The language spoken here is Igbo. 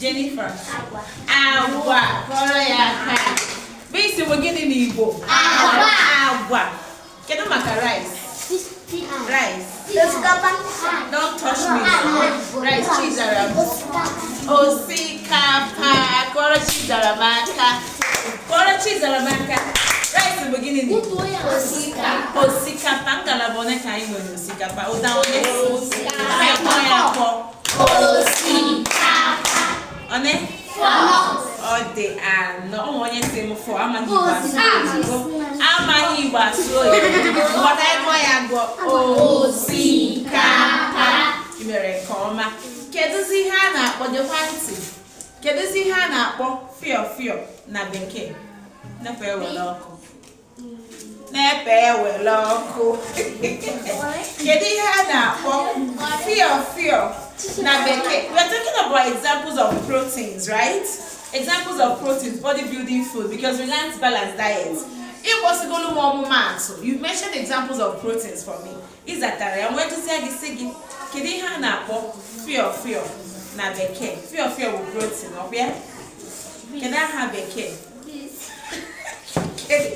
Jennifer. Agwa. Kọrọ ya aka. Bisi mo gịnị n'Igbo? Agwa. Kedu maka rice? Rice. Don't touch me. Rice chizaram. Osikapa. Kọrọ chizaram aka. Kọrọ chizaram aka. Rice mo gịnị n'Igbo? Osikapa. Ngalaba one ka anyị nwere osikapa. Ụda onye osikapa. One? Ode ano. Onye se mo fo amaghị Igbo asụ oyibo. Nghọta ego ya gụọ osikapa. I mere nke ọma. Kedụzi ihe a na-akpọ dekwa ntị? Kedụzi ihe a na-akpọ fịọ na bekee? Nepe ewele ọkụ. Kedu ihe a na-akpọ fịọ na bekee? We are talking about examples of proteins, right? Examples of proteins, bodybuilding food, because we learned balanced diet. You've mentioned examples of proteins for me. Is that I'm going to say this again. Kedu ihe a na-akpọ fịọ na bekee? Fịọ bụ protein, okay? Kedu aha bekee? Kedu